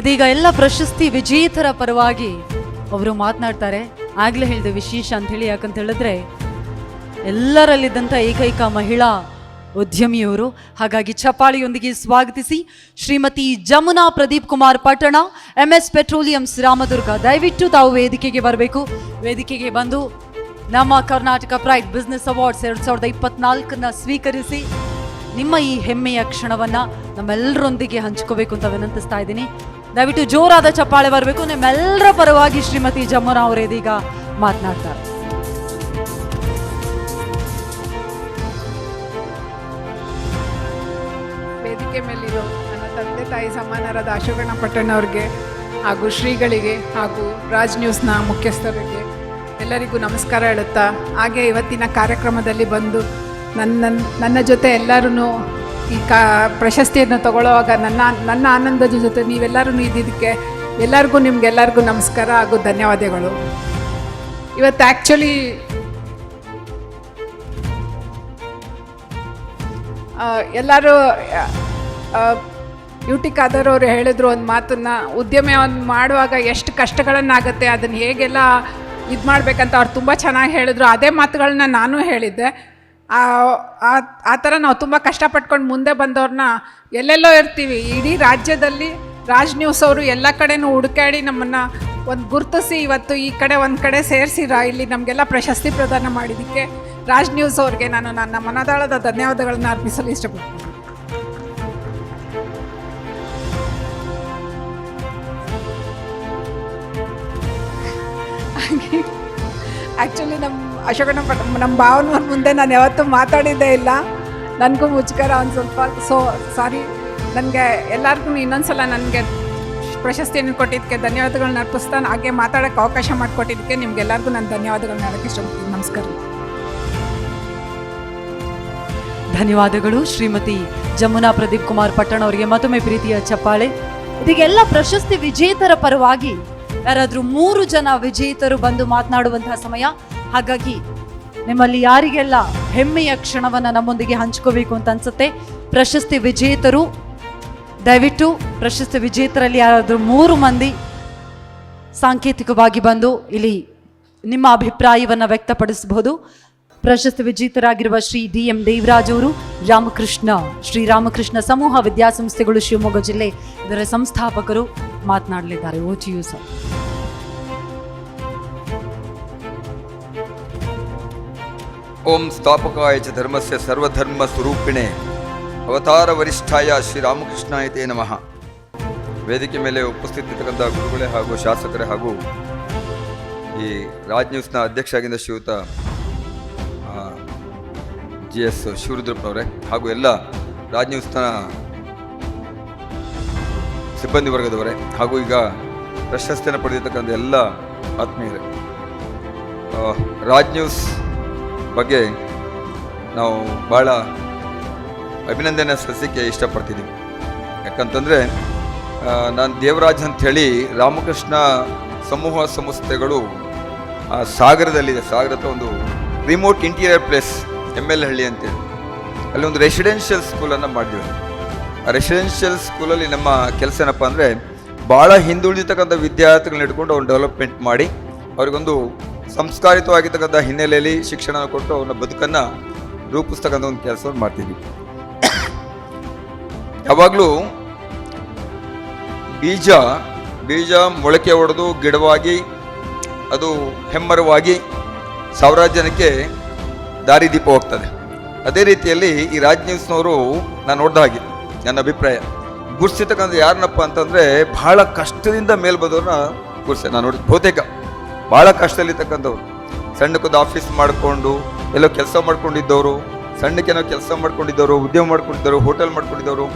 ಇದೀಗ ಎಲ್ಲ ಪ್ರಶಸ್ತಿ ವಿಜೇತರ ಪರವಾಗಿ ಅವರು ಮಾತನಾಡ್ತಾರೆ. ಆಗ್ಲೇ ಹೇಳಿದೆ ವಿಶೇಷ ಅಂತ ಹೇಳಿ, ಯಾಕಂತ ಹೇಳಿದ್ರೆ ಎಲ್ಲರಲ್ಲಿದ್ದಂಥ ಏಕೈಕ ಮಹಿಳಾ ಉದ್ಯಮಿಯವರು. ಹಾಗಾಗಿ ಚಪಾಳಿಯೊಂದಿಗೆ ಸ್ವಾಗತಿಸಿ ಶ್ರೀಮತಿ ಜಮುನಾ ಪ್ರದೀಪ್ ಕುಮಾರ್ ಪಟ್ಟಣ, MS ಪೆಟ್ರೋಲಿಯಂಸ್ ರಾಮದುರ್ಗ. ದಯವಿಟ್ಟು ತಾವು ವೇದಿಕೆಗೆ ಬರಬೇಕು. ವೇದಿಕೆಗೆ ಬಂದು ನಮ್ಮ ಕರ್ನಾಟಕ ಪ್ರೈಡ್ ಬಿಸ್ನೆಸ್ ಅವಾರ್ಡ್ಸ್ 2024 ಸ್ವೀಕರಿಸಿ ನಿಮ್ಮ ಈ ಹೆಮ್ಮೆಯ ಕ್ಷಣವನ್ನ ನಮ್ಮೆಲ್ಲರೊಂದಿಗೆ ಹಂಚ್ಕೋಬೇಕು ಅಂತ ವಿನಂತಿಸ್ತಾ ಇದ್ದೀನಿ. ದಯವಿಟ್ಟು ಜೋರಾದ ಚಪ್ಪಾಳೆ ಬರಬೇಕು. ನಿಮ್ಮೆಲ್ಲರ ಪರವಾಗಿ ಶ್ರೀಮತಿ ಜಮುನಾ ಅವರೇ ಇದೀಗ ಮಾತನಾಡ್ತಾರೆ. ವೇದಿಕೆ ಮೇಲಿರೋ ನನ್ನ ತಂದೆ ತಾಯಿ ಸಮಾನರಾದ ಅಶೋಕಣ್ಣ ಪಟ್ಟಣ ಅವ್ರಿಗೆ ಹಾಗೂ ಶ್ರೀಗಳಿಗೆ ಹಾಗೂ ರಾಜ್ ನ್ಯೂಸ್ನ ಮುಖ್ಯಸ್ಥರಿಗೆ ಎಲ್ಲರಿಗೂ ನಮಸ್ಕಾರ ಹೇಳುತ್ತಾ, ಹಾಗೆ ಇವತ್ತಿನ ಕಾರ್ಯಕ್ರಮದಲ್ಲಿ ಬಂದು ನನ್ನ ಜೊತೆ ಎಲ್ಲರೂ ಈ ಪ್ರಶಸ್ತಿಯನ್ನು ತಗೊಳ್ಳುವಾಗ ನನ್ನ ಆನಂದದ ಜೊತೆ ನೀವೆಲ್ಲರೂ ಇದ್ದಿದ್ದಕ್ಕೆ ನಿಮಗೆಲ್ಲರಿಗೂ ನಮಸ್ಕಾರ ಹಾಗೂ ಧನ್ಯವಾದಗಳು. ಇವತ್ತು ಆ್ಯಕ್ಚುಲಿ ಎಲ್ಲರೂ ಯುಟಿ ಖಾದರ್ ಅವರು ಹೇಳಿದ್ರು ಒಂದು ಮಾತನ್ನು, ಉದ್ಯಮವನ್ನು ಮಾಡುವಾಗ ಎಷ್ಟು ಕಷ್ಟಗಳನ್ನಾಗುತ್ತೆ, ಅದನ್ನು ಹೇಗೆಲ್ಲ ಇದು ಮಾಡಬೇಕಂತ ಅವ್ರು ತುಂಬ ಚೆನ್ನಾಗಿ ಹೇಳಿದ್ರು. ಅದೇ ಮಾತುಗಳನ್ನ ನಾನು ಹೇಳಿದ್ದೆ. ಆ ಥರ ನಾವು ತುಂಬ ಕಷ್ಟಪಟ್ಕೊಂಡು ಮುಂದೆ ಬಂದವ್ರನ್ನ ಎಲ್ಲೆಲ್ಲೋ ಇರ್ತೀವಿ, ಇಡೀ ರಾಜ್ಯದಲ್ಲಿ ರಾಜ್ ನ್ಯೂಸ್ ಅವರು ಎಲ್ಲ ಕಡೆನೂ ಹುಡುಕಾಡಿ ನಮ್ಮನ್ನು ಒಂದು ಗುರುತಿಸಿ ಇವತ್ತು ಈ ಕಡೆ ಒಂದು ಕಡೆ ಸೇರಿಸಿರ ಇಲ್ಲಿ ನಮಗೆಲ್ಲ ಪ್ರಶಸ್ತಿ ಪ್ರದಾನ ಮಾಡಿದ್ದಕ್ಕೆ ರಾಜ್ ನ್ಯೂಸ್ ಅವ್ರಿಗೆ ನಾನು ನನ್ನ ಮನದಾಳದ ಧನ್ಯವಾದಗಳನ್ನ ಅರ್ಪಿಸಲು ಇಷ್ಟಪಡ್ತೀನಿ. ಆ್ಯಕ್ಚುಲಿ ನಮ್ಮ ಅಶೋಕಣ್ಣ ನಮ್ಮ ಭಾವನ ಮುಂದೆ ನಾನು ಯಾವತ್ತೂ ಮಾತಾಡಿದ್ದೇ ಇಲ್ಲ. ನನಗೂ ಮುಚ್ಕರ ಒಂದು ಸ್ವಲ್ಪ ಸಾರಿ. ನನಗೆ ಎಲ್ಲರಿಗೂ ಇನ್ನೊಂದು ಸಲ ನನಗೆ ಪ್ರಶಸ್ತಿಯನ್ನು ಕೊಟ್ಟಿದ್ದಕ್ಕೆ ಧನ್ಯವಾದಗಳನ್ನ ಅರ್ಪಿಸ್ತಾನೆ. ಹಾಗೆ ಮಾತಾಡೋಕ್ಕೆ ಅವಕಾಶ ಮಾಡಿಕೊಟ್ಟಿದ್ದಕ್ಕೆ ನಿಮ್ಗೆಲ್ಲರಿಗೂ ನಾನು ಧನ್ಯವಾದಗಳನ್ನ ಹೇಳೋಕ್ಕೆ ಇಷ್ಟಪಡ್ತೀನಿ. ನಮಸ್ಕಾರ. ಧನ್ಯವಾದಗಳು ಶ್ರೀಮತಿ ಜಮುನಾ ಪ್ರದೀಪ್ ಕುಮಾರ್ ಪಟ್ಟಣ ಅವರಿಗೆ ಮತ್ತೊಮ್ಮೆ ಪ್ರೀತಿಯ ಚಪ್ಪಾಳೆ. ಇದೀಗೆಲ್ಲ ಪ್ರಶಸ್ತಿ ವಿಜೇತರ ಪರವಾಗಿ ಯಾರಾದರೂ 3 ಜನ ವಿಜೇತರು ಬಂದು ಮಾತನಾಡುವಂತಹ ಸಮಯ. ಹಾಗಾಗಿ ನಿಮ್ಮಲ್ಲಿ ಯಾರಿಗೆಲ್ಲ ಹೆಮ್ಮೆಯ ಕ್ಷಣವನ್ನು ನಮ್ಮೊಂದಿಗೆ ಹಂಚ್ಕೋಬೇಕು ಅಂತ ಅನ್ಸುತ್ತೆ, ಪ್ರಶಸ್ತಿ ವಿಜೇತರು ದಯವಿಟ್ಟು ಪ್ರಶಸ್ತಿ ವಿಜೇತರಲ್ಲಿ ಯಾರಾದರೂ 3 ಮಂದಿ ಸಾಂಕೇತಿಕವಾಗಿ ಬಂದು ಇಲ್ಲಿ ನಿಮ್ಮ ಅಭಿಪ್ರಾಯವನ್ನು ವ್ಯಕ್ತಪಡಿಸಬಹುದು. ಪ್ರಶಸ್ತಿ ವಿಜೇತರಾಗಿರುವ ಶ್ರೀ DM ದೇವರಾಜ್ ಅವರು ಶ್ರೀರಾಮಕೃಷ್ಣ ಸಮೂಹ ವಿದ್ಯಾಸಂಸ್ಥೆಗಳು ಶಿವಮೊಗ್ಗ ಜಿಲ್ಲೆ, ಇದರ ಸಂಸ್ಥಾಪಕರು ಮಾತನಾಡಲಿದ್ದಾರೆ. ಓ ಯು ಸರ್. ಓಂ ಸ್ಥಾಪಕಾಯ ಚ ಧರ್ಮಸ್ಯ ಸರ್ವಧರ್ಮ ಸ್ವರೂಪಿಣೆ ಅವತಾರ ವರಿಷ್ಠಾಯ ಶ್ರೀರಾಮಕೃಷ್ಣಾಯ ತೇ ನಮಃ. ವೇದಿಕೆ ಮೇಲೆ ಉಪಸ್ಥಿತರಿರ್ತಕ್ಕಂಥ ಗುರುಗಳೇ ಹಾಗೂ ಶಾಸಕರೇ ಹಾಗೂ ಈ ರಾಜ್ ನ್ಯೂಸ್ನ ಅಧ್ಯಕ್ಷ ಆಗಿದ್ದ ಶ್ರೀಯುತ GS ಶಿವರುದ್ರಪ್ಪನವರೇ ಹಾಗೂ ಎಲ್ಲ ರಾಜ್ ನ್ಯೂಸ್ನ ಸಿಬ್ಬಂದಿ ವರ್ಗದವರೇ ಹಾಗೂ ಈಗ ಪ್ರಶಸ್ತಿಯನ್ನು ಪಡೆದಿರ್ತಕ್ಕಂಥ ಎಲ್ಲ ಆತ್ಮೀಯರೇ, ರಾಜ್ ನ್ಯೂಸ್ ಬಗ್ಗೆ ನಾವು ಭಾಳ ಅಭಿನಂದನೆ ಸಲ್ಲಿಸಲಿಕ್ಕೆ ಇಷ್ಟಪಡ್ತಿದ್ದೀವಿ. ಯಾಕಂತಂದರೆ ನಾನು ದೇವರಾಜ್ ಅಂಥೇಳಿ ರಾಮಕೃಷ್ಣ ಸಮೂಹ ಸಂಸ್ಥೆಗಳು ಸಾಗರದಲ್ಲಿದೆ. ಸಾಗರದ ಒಂದು ರಿಮೋಟ್ ಇಂಟೀರಿಯರ್ ಪ್ಲೇಸ್ ML ಹಳ್ಳಿ ಅಂತೇಳಿ ಅಲ್ಲಿ ಒಂದು ರೆಸಿಡೆನ್ಷಿಯಲ್ ಸ್ಕೂಲನ್ನು ಮಾಡಿದ್ವಿ. ಆ ರೆಸಿಡೆನ್ಷಿಯಲ್ ಸ್ಕೂಲಲ್ಲಿ ನಮ್ಮ ಕೆಲಸ ಏನಪ್ಪ ಅಂದರೆ ಭಾಳ ಹಿಂದುಳಿದಿರ್ತಕ್ಕಂಥ ವಿದ್ಯಾರ್ಥಿಗಳನ್ನ ಹಿಡ್ಕೊಂಡು ಅವ್ರನ್ನ ಡೆವಲಪ್ಮೆಂಟ್ ಮಾಡಿ ಅವ್ರಿಗೊಂದು ಸಂಸ್ಕಾರಿತವಾಗಿರ್ತಕ್ಕಂಥ ಹಿನ್ನೆಲೆಯಲ್ಲಿ ಶಿಕ್ಷಣ ಕೊಟ್ಟು ಅವ್ರನ್ನ ಬದುಕನ್ನು ರೂಪಿಸ್ತಕ್ಕಂಥ ಒಂದು ಕೆಲಸವನ್ನು ಮಾಡ್ತೀವಿ. ಯಾವಾಗಲೂ ಬೀಜ ಮೊಳಕೆ ಹೊಡೆದು ಗಿಡವಾಗಿ ಅದು ಹೆಮ್ಮರವಾಗಿ ಸಾವಿರಾರು ಜನಕ್ಕೆ ದಾರಿದೀಪ ಹೋಗ್ತದೆ. ಅದೇ ರೀತಿಯಲ್ಲಿ ಈ ರಾಜ್ ನ್ಯೂಸ್ನವರು ನಾನು ನೋಡಿದ ಹಾಗೆ ನನ್ನ ಅಭಿಪ್ರಾಯ ಗುರ್ಸಿರ್ತಕ್ಕಂಥ ಯಾರನ್ನಪ್ಪ ಅಂತಂದರೆ ಬಹಳ ಕಷ್ಟದಿಂದ ಮೇಲೆ ಬಂದವ್ರನ್ನ ಗುರ್ಸೆ ನಾನು ನೋಡಿ. ಬಹುತೇಕ ಭಾಳ ಕಷ್ಟದಲ್ಲಿರ್ತಕ್ಕಂಥವ್ರು, ಸಣ್ಣಕ್ಕೊಂದು ಆಫೀಸ್ ಮಾಡಿಕೊಂಡು ಎಲ್ಲೋ ಕೆಲಸ ಮಾಡ್ಕೊಂಡಿದ್ದವರು, ಸಣ್ಣಕ್ಕೇನೋ ಕೆಲಸ ಮಾಡ್ಕೊಂಡಿದ್ದವರು, ಉದ್ಯಮ ಮಾಡ್ಕೊಂಡಿದ್ದವರು, ಹೋಟೆಲ್ ಮಾಡ್ಕೊಂಡಿದ್ದವರು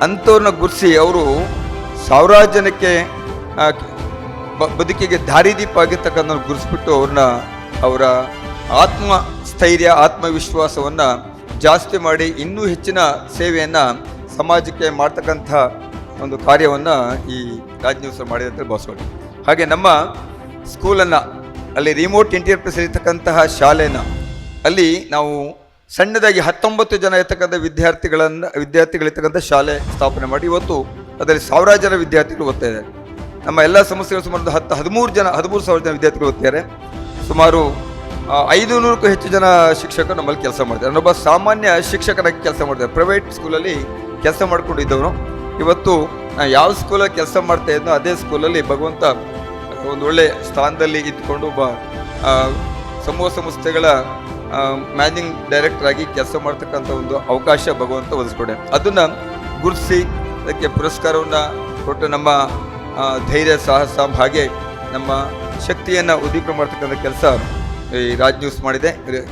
ಅಂಥವ್ರನ್ನ ಗುರ್ಸಿ ಅವರು ಸಾವಿರಾರು ಜನಕ್ಕೆ ಬದುಕಿಗೆ ದಾರಿದೀಪ ಆಗಿರ್ತಕ್ಕಂಥ ಗುರ್ಸ್ಬಿಟ್ಟು ಅವ್ರನ್ನ ಅವರ ಆತ್ಮಸ್ಥೈರ್ಯ ಆತ್ಮವಿಶ್ವಾಸವನ್ನು ಜಾಸ್ತಿ ಮಾಡಿ ಇನ್ನೂ ಹೆಚ್ಚಿನ ಸೇವೆಯನ್ನು ಸಮಾಜಕ್ಕೆ ಮಾಡ್ತಕ್ಕಂಥ ಒಂದು ಕಾರ್ಯವನ್ನು ಈ ರಾಜ್ ನ್ಯೂಸ್ ಮಾಡಿದೆ ಅಂತ ಭಾವಿಸ್ಕೊಂಡು, ಹಾಗೆ ನಮ್ಮ ಸ್ಕೂಲನ್ನು ಅಲ್ಲಿ ರಿಮೋಟ್ ಇಂಟೀರಿಯರ್ ಪ್ಲೇಸ್ ಇರ್ತಕ್ಕಂತಹ ಶಾಲೆನ ಅಲ್ಲಿ ನಾವು ಸಣ್ಣದಾಗಿ 19 ಜನ ಇರ್ತಕ್ಕಂಥ ವಿದ್ಯಾರ್ಥಿಗಳಿರ್ತಕ್ಕಂಥ ಶಾಲೆ ಸ್ಥಾಪನೆ ಮಾಡಿ ಇವತ್ತು ಅದರಲ್ಲಿ ಸಾವಿರಾರು ಜನ ವಿದ್ಯಾರ್ಥಿಗಳು ಓದ್ತಾ ಇದ್ದಾರೆ. ನಮ್ಮ ಎಲ್ಲ ಸಂಸ್ಥೆಗಳು ಸುಮಾರು 13,000 ಜನ ವಿದ್ಯಾರ್ಥಿಗಳು ಓದ್ತಿದ್ದಾರೆ. ಸುಮಾರು 500ಕ್ಕೂ ಹೆಚ್ಚು ಜನ ಶಿಕ್ಷಕರು ನಮ್ಮಲ್ಲಿ ಕೆಲಸ ಮಾಡ್ತಾರೆ. ನಾನೊಬ್ಬ ಸಾಮಾನ್ಯ ಶಿಕ್ಷಕರಾಗಿ ಕೆಲಸ ಮಾಡ್ತಾರೆ. ಪ್ರೈವೇಟ್ ಸ್ಕೂಲಲ್ಲಿ ಕೆಲಸ ಮಾಡ್ಕೊಂಡಿದ್ದವನು ಇವತ್ತು ನಾನು ಯಾವ ಸ್ಕೂಲಲ್ಲಿ ಕೆಲಸ ಮಾಡ್ತಾ ಇದ್ನೋ ಅದೇ ಸ್ಕೂಲಲ್ಲಿ ಭಗವಂತ ಒಂದು ಒಳ್ಳೆ ಸ್ಥಾನದಲ್ಲಿ ಇದ್ಕೊಂಡು ಒಬ್ಬ ಸಮೂಹ ಸಂಸ್ಥೆಗಳ ಮ್ಯಾನೇಜಿಂಗ್ ಡೈರೆಕ್ಟರ್ ಆಗಿ ಕೆಲಸ ಮಾಡ್ತಕ್ಕಂಥ ಒಂದು ಅವಕಾಶ ಭಗವಂತ ಒದಗಿಸ್ಕೊಡೆ. ಅದನ್ನು ಗುರುತಿಸಿ ಅದಕ್ಕೆ ಪುರಸ್ಕಾರವನ್ನು ಕೊಟ್ಟು ನಮ್ಮ ಧೈರ್ಯ ಸಾಹಸ ಹಾಗೆ ನಮ್ಮ ಶಕ್ತಿಯನ್ನು ಉದ್ದೀಪನ ಮಾಡ್ತಕ್ಕಂಥ ಕೆಲಸ ಈ ರಾಜ್ ನ್ಯೂಸ್ ಮಾಡಿದೆ.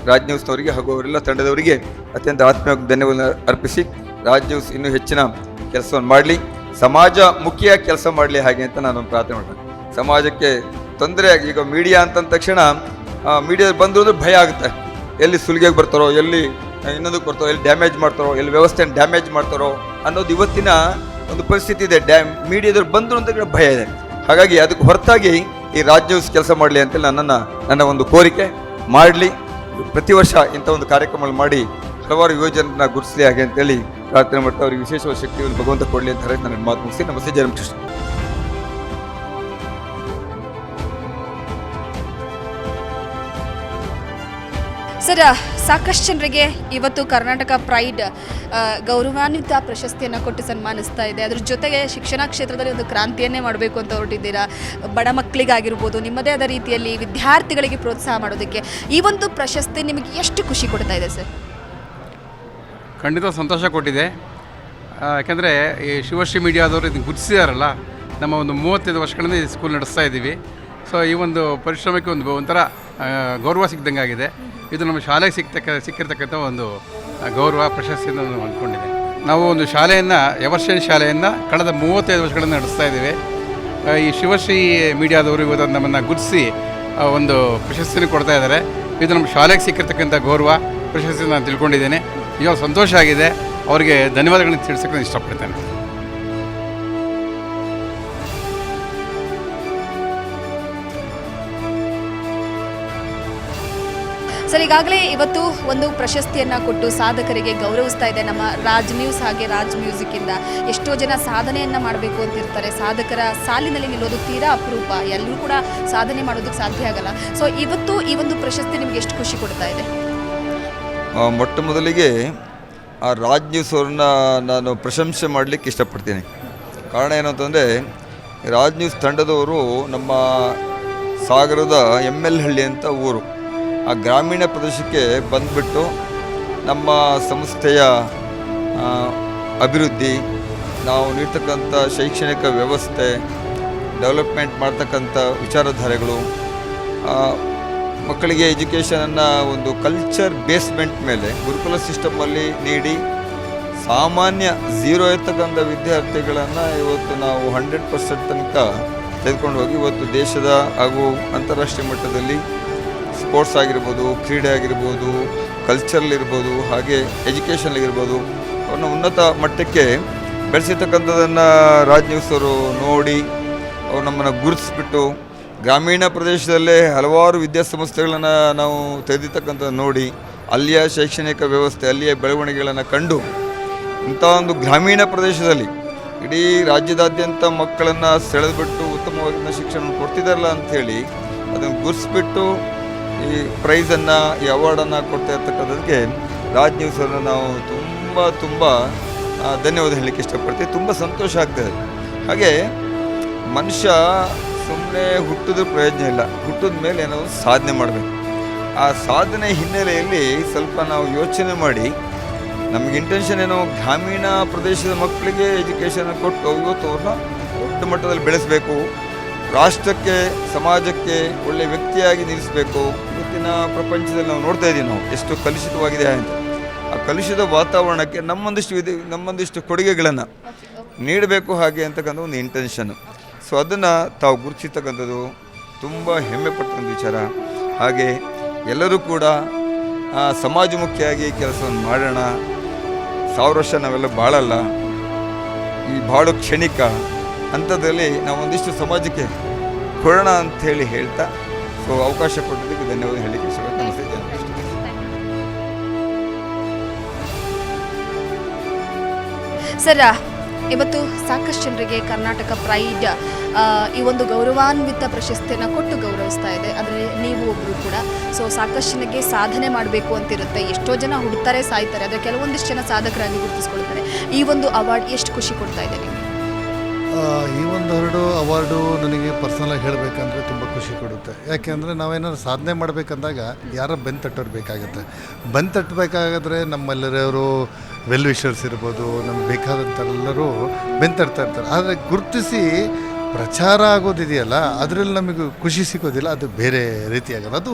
ರಾಜ್ ನ್ಯೂಸ್ನವರಿಗೆ ಹಾಗೂ ಅವರೆಲ್ಲ ತಂಡದವರಿಗೆ ಅತ್ಯಂತ ಆತ್ಮೀಯವಾಗಿ ಧನ್ಯವಾದ ಅರ್ಪಿಸಿ ರಾಜ್ ನ್ಯೂಸ್ ಇನ್ನೂ ಹೆಚ್ಚಿನ ಕೆಲಸವನ್ನು ಮಾಡಲಿ, ಸಮಾಜ ಮುಖಿಯಾಗಿ ಕೆಲಸ ಮಾಡಲಿ ಹಾಗೆ ಅಂತ ನಾನು ಪ್ರಾರ್ಥನೆ ಮಾಡ್ತೇನೆ. ಸಮಾಜಕ್ಕೆ ತೊಂದರೆ ಆಗಿ ಈಗ ಮೀಡಿಯಾ ಅಂತಂದ ತಕ್ಷಣ ಮೀಡಿಯಾದಲ್ಲಿ ಬಂದರು ಅಂದ್ರೆ ಭಯ ಆಗುತ್ತೆ. ಎಲ್ಲಿ ಸುಲಿಗೆಗೆ ಬರ್ತಾರೋ, ಎಲ್ಲಿ ಇನ್ನೊಂದಕ್ಕೆ ಬರ್ತಾರೋ, ಎಲ್ಲಿ ಡ್ಯಾಮೇಜ್ ಮಾಡ್ತಾರೋ, ಎಲ್ಲಿ ವ್ಯವಸ್ಥೆಯನ್ನು ಡ್ಯಾಮೇಜ್ ಮಾಡ್ತಾರೋ ಅನ್ನೋದು ಇವತ್ತಿನ ಒಂದು ಪರಿಸ್ಥಿತಿ ಇದೆ. ಮೀಡಿಯಾದವ್ರು ಬಂದರು ಅಂತ ಭಯ ಇದೆ. ಹಾಗಾಗಿ ಅದಕ್ಕೆ ಹೊರತಾಗಿ ಈ ರಾಜ್ ನ್ಯೂಸ್ ಕೆಲಸ ಮಾಡಲಿ ಅಂತೇಳಿ ನನ್ನ ಒಂದು ಕೋರಿಕೆ ಮಾಡಲಿ. ಪ್ರತಿ ವರ್ಷ ಇಂಥ ಒಂದು ಕಾರ್ಯಕ್ರಮಗಳು ಮಾಡಿ ಹಲವಾರು ಯುವಜನರನ್ನ ಗುರುತಿಸಲಿ ಹಾಗೆ ಅಂತೇಳಿ ಪ್ರಾರ್ಥನೆ ಮಾಡ್ತಾ ಅವರಿಗೆ ವಿಶೇಷವಾದ ಶಕ್ತಿಯನ್ನು ಭಗವಂತ ಕೊಡಲಿ ಅಂತ ಹೇಳಿ ನನ್ನ ಮಾತು ಮುಗಿಸಿ ನಮಸ್ತೆ. ಜಯರಾಮಕೃಷ್ಣ. ಸರ್, ಸಾಕಷ್ಟು ಜನರಿಗೆ ಇವತ್ತು ಕರ್ನಾಟಕ ಪ್ರೈಡ್ ಗೌರವಾನ್ವಿತ ಪ್ರಶಸ್ತಿಯನ್ನು ಕೊಟ್ಟು ಸನ್ಮಾನಿಸ್ತಾ ಇದೆ. ಅದ್ರ ಜೊತೆಗೆ ಶಿಕ್ಷಣ ಕ್ಷೇತ್ರದಲ್ಲಿ ಒಂದು ಕ್ರಾಂತಿಯನ್ನೇ ಮಾಡಬೇಕು ಅಂತ ಹೊರಟಿದ್ದೀರಾ. ಬಡ ಮಕ್ಕಳಿಗಾಗಿರ್ಬೋದು, ನಿಮ್ಮದೇ ಆದ ರೀತಿಯಲ್ಲಿ ವಿದ್ಯಾರ್ಥಿಗಳಿಗೆ ಪ್ರೋತ್ಸಾಹ ಮಾಡೋದಕ್ಕೆ ಈ ಒಂದು ಪ್ರಶಸ್ತಿ ನಿಮಗೆ ಎಷ್ಟು ಖುಷಿ ಕೊಡ್ತಾ ಇದೆ ಸರ್? ಖಂಡಿತ ಸಂತೋಷ ಕೊಟ್ಟಿದೆ. ಯಾಕೆಂದರೆ ಈ ಶಿವಶ್ರೀ ಮೀಡಿಯಾದವರು ಇದನ್ನು ಗುರುತಿಸಿದಾರಲ್ಲ, ನಮ್ಮ ಒಂದು 35 ವರ್ಷಗಳಿಂದ ಈ ಸ್ಕೂಲ್ ನಡೆಸ್ತಾ ಇದ್ದೀವಿ. ಸೊ ಈ ಒಂದು ಪರಿಶ್ರಮಕ್ಕೆ ಒಂಥರ ಗೌರವ ಸಿಕ್ಕಿದಂಗೆ ಆಗಿದೆ. ಇದು ನಮ್ಮ ಶಾಲೆಗೆ ಸಿಕ್ಕಿರ್ತಕ್ಕಂಥ ಒಂದು ಗೌರವ ಪ್ರಶಸ್ತಿಯಿಂದ ನಾನು ಅಂದ್ಕೊಂಡಿದ್ದೆ. ನಾವು ಒಂದು ಶಾಲೆಯನ್ನು, ಎವರ್ಷನ್ ಶಾಲೆಯನ್ನು ಕಳೆದ 35 ವರ್ಷಗಳಿಂದ ನಡೆಸ್ತಾ ಇದ್ದೀವಿ. ಈ ಶಿವಶ್ರೀ ಮೀಡಿಯಾದವರು ಇವತ್ತು ನಮ್ಮನ್ನು ಗುರುತಿಸಿ ಒಂದು ಪ್ರಶಸ್ತಿಯನ್ನು ಕೊಡ್ತಾ ಇದ್ದಾರೆ. ಇದು ನಮ್ಮ ಶಾಲೆಗೆ ಸಿಕ್ಕಿರ್ತಕ್ಕಂಥ ಗೌರವ ಪ್ರಶಸ್ತಿ ನಾನು ತಿಳ್ಕೊಂಡಿದ್ದೇನೆ. ಇವಾಗ ಸಂತೋಷ ಆಗಿದೆ. ಅವರಿಗೆ ಧನ್ಯವಾದಗಳನ್ನು ತಿಳಿಸೋಕ್ಕೆ ನಾನು ಇಷ್ಟಪಡ್ತೇನೆ. ಸರ್, ಈಗಾಗಲೇ ಇವತ್ತು ಒಂದು ಪ್ರಶಸ್ತಿಯನ್ನು ಕೊಟ್ಟು ಸಾಧಕರಿಗೆ ಗೌರವಿಸ್ತಾ ಇದೆ ನಮ್ಮ ರಾಜ್ ನ್ಯೂಸ್ ಹಾಗೆ ರಾಜ್ ಮ್ಯೂಸಿಕ್ಕಿಂದ. ಎಷ್ಟೋ ಜನ ಸಾಧನೆಯನ್ನು ಮಾಡಬೇಕು ಅಂತಿರ್ತಾರೆ. ಸಾಧಕರ ಸಾಲಿನಲ್ಲಿ ನಿಲ್ಲೋದು ತೀರಾ ಅಪರೂಪ. ಎಲ್ಲರೂ ಕೂಡ ಸಾಧನೆ ಮಾಡೋದಕ್ಕೆ ಸಾಧ್ಯ ಆಗಲ್ಲ. ಸೊ ಇವತ್ತು ಈ ಒಂದು ಪ್ರಶಸ್ತಿ ನಿಮಗೆ ಎಷ್ಟು ಖುಷಿ ಕೊಡ್ತಾ ಇದೆ? ಮೊಟ್ಟ ಮೊದಲಿಗೆ ಆ ರಾಜ್ ನ್ಯೂಸ್ ಅವ್ರನ್ನ ನಾನು ಪ್ರಶಂಸೆ ಮಾಡಲಿಕ್ಕೆ ಇಷ್ಟಪಡ್ತೀನಿ. ಕಾರಣ ಏನು ಅಂತಂದರೆ, ರಾಜ್ ನ್ಯೂಸ್ ತಂಡದವರು ನಮ್ಮ ಸಾಗರದ ML ಹಳ್ಳಿ ಅಂತ ಊರು, ಆ ಗ್ರಾಮೀಣ ಪ್ರದೇಶಕ್ಕೆ ಬಂದುಬಿಟ್ಟು ನಮ್ಮ ಸಂಸ್ಥೆಯ ಅಭಿವೃದ್ಧಿ, ನಾವು ನೀಡ್ತಕ್ಕಂಥ ಶೈಕ್ಷಣಿಕ ವ್ಯವಸ್ಥೆ, ಡೆವಲಪ್ಮೆಂಟ್ ಮಾಡ್ತಕ್ಕಂಥ ವಿಚಾರಧಾರೆಗಳು, ಮಕ್ಕಳಿಗೆ ಎಜುಕೇಷನನ್ನು ಒಂದು ಕಲ್ಚರ್ ಬೇಸ್ಮೆಂಟ್ ಮೇಲೆ ಗುರುಕುಲ ಸಿಸ್ಟಮಲ್ಲಿ ನೀಡಿ ಸಾಮಾನ್ಯ 0 ಇರ್ತಕ್ಕಂಥ ವಿದ್ಯಾರ್ಥಿಗಳನ್ನು ಇವತ್ತು ನಾವು 100% ತನಕ ತೆಗೆದುಕೊಂಡು ಹೋಗಿ ಇವತ್ತು ದೇಶದ ಹಾಗೂ ಅಂತಾರಾಷ್ಟ್ರೀಯ ಮಟ್ಟದಲ್ಲಿ ಸ್ಪೋರ್ಟ್ಸ್ ಆಗಿರ್ಬೋದು, ಕ್ರೀಡೆ ಆಗಿರ್ಬೋದು, ಕಲ್ಚರಲ್ ಇರ್ಬೋದು, ಹಾಗೆ ಎಜುಕೇಷನ್ಲಿರ್ಬೋದು ಅವ್ರನ್ನ ಉನ್ನತ ಮಟ್ಟಕ್ಕೆ ಬೆಳೆಸಿರ್ತಕ್ಕಂಥದ್ದನ್ನು ರಾಜ್ ನ್ಯೂಸ್ ಅವರು ನೋಡಿ ಅವ್ರು ನಮ್ಮನ್ನು ಗುರುತಿಸ್ಬಿಟ್ಟು ಗ್ರಾಮೀಣ ಪ್ರದೇಶದಲ್ಲೇ ಹಲವಾರು ವಿದ್ಯಾಸಂಸ್ಥೆಗಳನ್ನು ನಾವು ತೆಗೆದಿರ್ತಕ್ಕಂಥದ್ದು ನೋಡಿ ಅಲ್ಲಿಯ ಶೈಕ್ಷಣಿಕ ವ್ಯವಸ್ಥೆ, ಅಲ್ಲಿಯ ಬೆಳವಣಿಗೆಗಳನ್ನು ಕಂಡು ಇಂಥ ಒಂದು ಗ್ರಾಮೀಣ ಪ್ರದೇಶದಲ್ಲಿ ಇಡೀ ರಾಜ್ಯದಾದ್ಯಂತ ಮಕ್ಕಳನ್ನು ಸೆಳೆದುಬಿಟ್ಟು ಉತ್ತಮವಾಗಿನ ಶಿಕ್ಷಣ ಕೊಡ್ತಿದ್ದಾರಲ್ಲ ಅಂಥೇಳಿ ಅದನ್ನು ಗುರುತಿಸ್ಬಿಟ್ಟು ಈ ಪ್ರೈಸನ್ನು, ಈ ಅವಾರ್ಡನ್ನು ಕೊಡ್ತಾ ಇರ್ತಕ್ಕಂಥದ್ದಕ್ಕೆ ರಾಜ್ ನ್ಯೂಸ್ ಅವರನ್ನು ನಾವು ತುಂಬ ಧನ್ಯವಾದ ಹೇಳಲಿಕ್ಕೆ ಇಷ್ಟಪಡ್ತೀವಿ. ತುಂಬ ಸಂತೋಷ ಆಗ್ತದೆ. ಹಾಗೆ ಮನುಷ್ಯ ಸುಮ್ಮನೆ ಹುಟ್ಟಿದ್ರೆ ಪ್ರಯೋಜನ ಇಲ್ಲ, ಹುಟ್ಟಿದ ಮೇಲೆ ಏನೋ ಸಾಧನೆ ಮಾಡಬೇಕು. ಆ ಸಾಧನೆ ಹಿನ್ನೆಲೆಯಲ್ಲಿ ಸ್ವಲ್ಪ ನಾವು ಯೋಚನೆ ಮಾಡಿ ನಮಗೆ ಇಂಟೆನ್ಷನ್ ಏನೋ ಗ್ರಾಮೀಣ ಪ್ರದೇಶದ ಮಕ್ಕಳಿಗೆ ಎಜುಕೇಷನ್ ಕೊಟ್ಟು ಇವತ್ತು ಅವ್ರನ್ನ ದೊಡ್ಡ ಮಟ್ಟದಲ್ಲಿ ಬೆಳೆಸಬೇಕು, ರಾಷ್ಟ್ರಕ್ಕೆ ಸಮಾಜಕ್ಕೆ ಒಳ್ಳೆಯ ವ್ಯಕ್ತಿಯಾಗಿ ನಿಲ್ಲಿಸಬೇಕು. ಇವತ್ತಿನ ಪ್ರಪಂಚದಲ್ಲಿ ನಾವು ನೋಡ್ತಾ ಇದ್ದೀವಿ ನಾವು ಎಷ್ಟು ಕಲುಷಿತವಾಗಿದೆ ಅಂತ. ಆ ಕಲುಷಿತ ವಾತಾವರಣಕ್ಕೆ ನಮ್ಮೊಂದಿಷ್ಟು ಕೊಡುಗೆಗಳನ್ನು ನೀಡಬೇಕು ಹಾಗೆ ಅಂತಕ್ಕಂಥ ಒಂದು ಇಂಟೆನ್ಷನ್ನು. ಸೊ ಅದನ್ನು ತಾವು ಗುರುತಿಸ್ತಕ್ಕಂಥದ್ದು ತುಂಬ ಹೆಮ್ಮೆ ಪಡ್ತಕ್ಕಂಥ ವಿಚಾರ. ಹಾಗೆ ಎಲ್ಲರೂ ಕೂಡ ಸಮಾಜಮುಖಿಯಾಗಿ ಕೆಲಸವನ್ನು ಮಾಡೋಣ. 1000 ವರ್ಷ ನಾವೆಲ್ಲ ಬಾಳಲ್ಲ, ಈ ಬಾಳು ಕ್ಷಣಿಕ. ಅಂಥದ್ರಲ್ಲಿ ನಾವು ಒಂದಿಷ್ಟು ಸಮಾಜಕ್ಕೆ ಕೊಡೋಣ ಅಂಥೇಳಿ ಹೇಳ್ತಾ ಸೊ ಅವಕಾಶ ಕೊಟ್ಟಿದ್ದಕ್ಕೆ ಧನ್ಯವಾದ ಹೇಳಲಿಕ್ಕೆ ಇಷ್ಟಪಡ್ತೀನಿ. ನಮಸ್ತೆ. ಸರ್, ಇವತ್ತು ಸಾಕಷ್ಟು ಜನರಿಗೆ ಕರ್ನಾಟಕ ಪ್ರೈಡ್ ಈ ಒಂದು ಗೌರವಾನ್ವಿತ ಪ್ರಶಸ್ತಿಯನ್ನು ಕೊಟ್ಟು ಗೌರವಿಸ್ತಾ ಇದೆ. ಆದರೆ ನೀವು ಒಬ್ಬರು ಕೂಡ. ಸೊ ಸಾಕಷ್ಟು ಜನಕ್ಕೆ ಸಾಧನೆ ಮಾಡಬೇಕು ಅಂತಿರುತ್ತೆ. ಎಷ್ಟೋ ಜನ ಹುಡ್ತಾರೆ, ಸಾಯ್ತಾರೆ. ಆದರೆ ಕೆಲವೊಂದಿಷ್ಟು ಜನ ಸಾಧಕರಾಗಿ ಗುರುತಿಸ್ಕೊಳ್ತಾರೆ. ಈ ಒಂದು ಅವಾರ್ಡ್ ಎಷ್ಟು ಖುಷಿ ಕೊಡ್ತಾ ಇದೆ ನಿಮಗೆ? ಈ ಒಂದು 2 ಅವಾರ್ಡು ನನಗೆ ಪರ್ಸನಲಾಗಿ ಹೇಳಬೇಕಂದ್ರೆ ತುಂಬ ಖುಷಿ ಕೊಡುತ್ತೆ. ಯಾಕೆಂದರೆ ನಾವೇನಾದ್ರು ಸಾಧನೆ ಮಾಡಬೇಕಂದಾಗ ಯಾರೋ ಬೆನ್ನು ತಟ್ಟೋರು ಬೇಕಾಗುತ್ತೆ. ಬೆನ್ನು ತಟ್ಟಬೇಕಾದ್ರೆ ನಮ್ಮೆಲ್ಲರವರು ವೆಲ್ ವಿಷರ್ಸ್ ಇರ್ಬೋದು, ನಮ್ಗೆ ಬೇಕಾದಂಥೆಲ್ಲರೂ ಬೆನ್ನು ತಟ್ತಾ ಇರ್ತಾರೆ. ಆದರೆ ಗುರುತಿಸಿ ಪ್ರಚಾರ ಆಗೋದಿದೆಯಲ್ಲ, ಅದರಲ್ಲಿ ನಮಗೆ ಖುಷಿ ಸಿಗೋದಿಲ್ಲ. ಅದು ಬೇರೆ ರೀತಿಯಾಗೋದು. ಅದು